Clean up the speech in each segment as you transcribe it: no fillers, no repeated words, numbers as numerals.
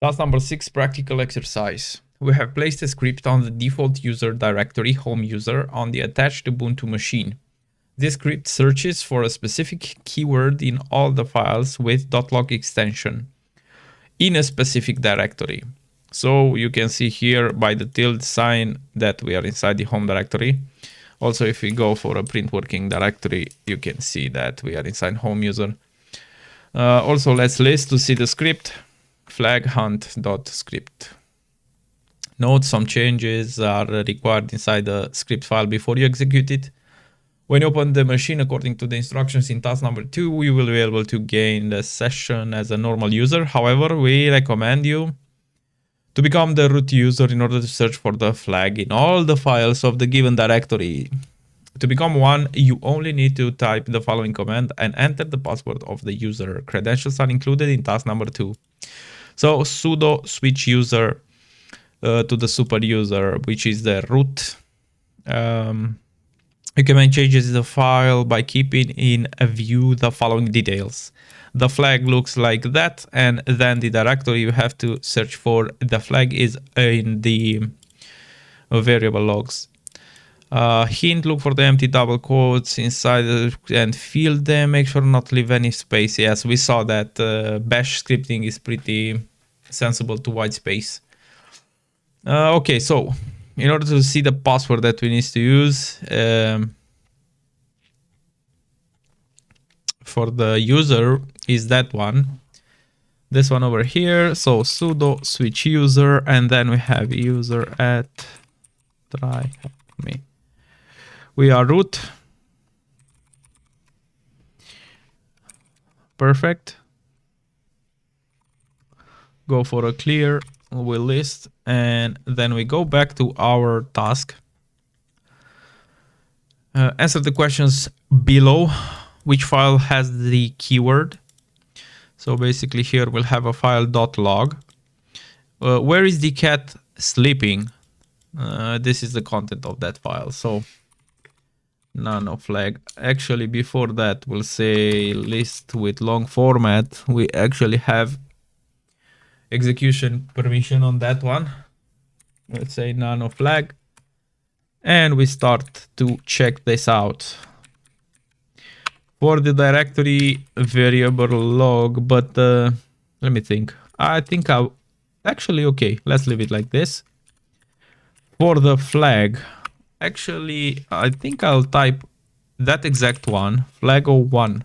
Task number 6, practical exercise. We have placed a script on the default user directory, home user, on the attached Ubuntu machine. This script searches for a specific keyword in all the files with .log extension in a specific directory. So you can see here by the tilde sign that we are inside the home directory. Also, if we go for a print working directory, you can see that we are inside home user. Also, let's list to see the script. Flag hunt.script. Note some changes are required inside the script file before you execute it. When you open the machine according to the instructions in task number 2, you will be able to gain the session as a normal user. However, we recommend you to become the root user in order to search for the flag in all the files of the given directory. To become one, you only need to type the following command and enter the password of the user. Credentials are included in task number 2. So sudo switch user to the super user, which is the root. You can make changes in the file by keeping in view the following details. The flag looks like that, and then the directory you have to search for the flag is in the variable logs. Hint, look for the empty double quotes inside and fill them. Make sure not to leave any space. Yes, we saw that bash scripting is pretty sensible to white space. Okay, so in order to see the password that we need to use for the user is that one. This one over here. So sudo switch user, and then we have user at try me. We are root. Perfect. Go for a clear. We list, and then we go back to our task. Answer the questions below. Which file has the keyword? So basically here we'll have a file .log. Where is the cat sleeping? This is the content of that file. So nano flag. Actually, before that, we'll say list with long format. We actually have execution permission on that one. Let's say nano flag, and we start to check this out. For the directory variable log, but let me think. I think I'll actually, okay, let's leave it like this. For the flag, actually, I think I'll type that exact one, flag 01.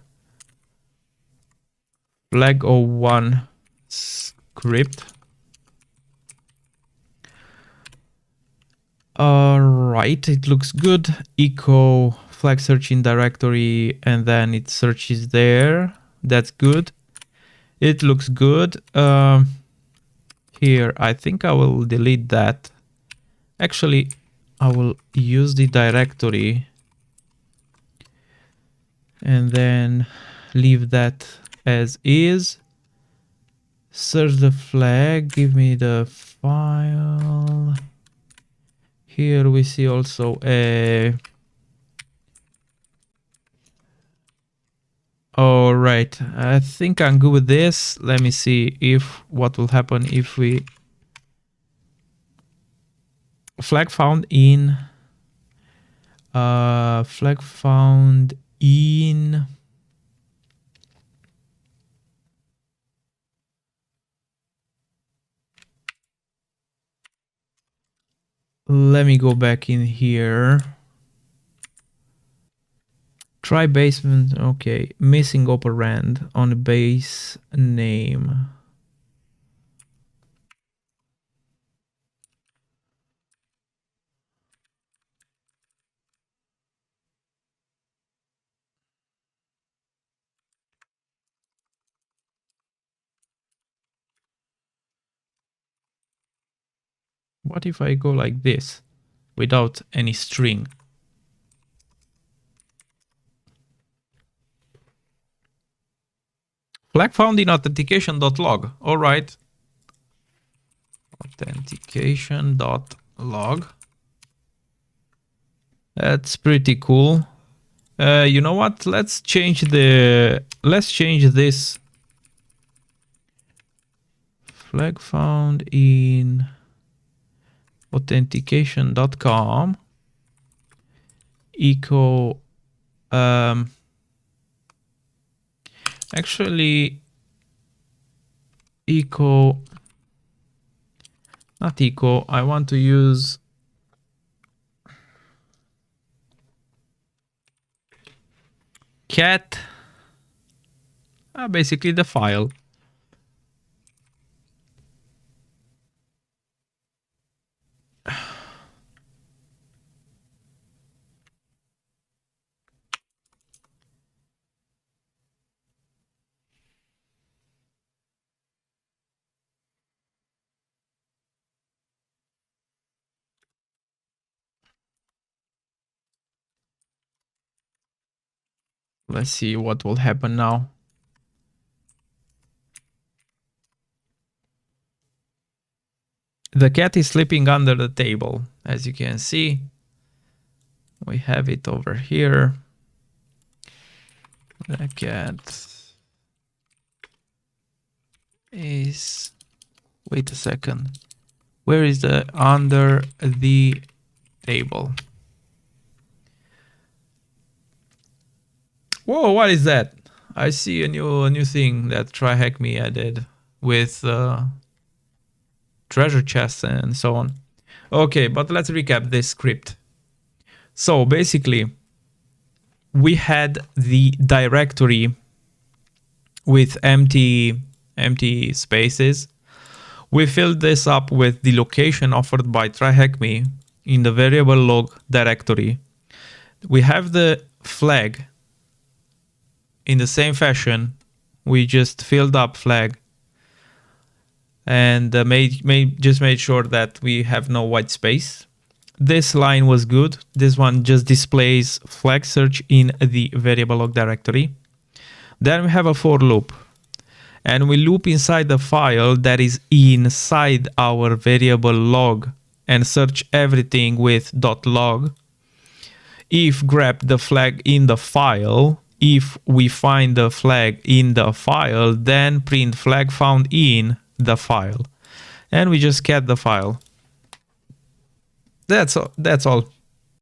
Flag 01 script. Alright, it looks good. Echo flag search in directory, and then it searches there. That's good. It looks good. Here, I think I will delete that. Actually, I will use the directory and then leave that as is. Search the flag, give me the file. Here we see also a... All right, I think I'm good with this. Let me see if what will happen if we flag found in flag found in let me go back in here. Try basement. Okay, missing operand on base name. What if I go like this without any string? Flag found in authentication.log. All right. Authentication.log. That's pretty cool. You know what? Let's change this flag found in authentication.com echo actually echo, not echo, I want to use cat, basically the file. Let's see what will happen now. The cat is sleeping under the table. As you can see, we have it over here. The cat is, wait a second. Where is the under the table? Whoa, what is that? I see a new thing that TryHackMe added with treasure chests and so on. Okay, but let's recap this script. So basically, we had the directory with empty spaces. We filled this up with the location offered by TryHackMe in the variable log directory. We have the flag in the same fashion. We just filled up flag and just made sure that we have no white space. This line was good. This one just displays flag search in the variable log directory. Then we have a for loop, and we loop inside the file that is inside our variable log and search everything with .log. If grab the flag in the file, if we find the flag in the file, then print flag found in the file, and we just cat the file. That's all.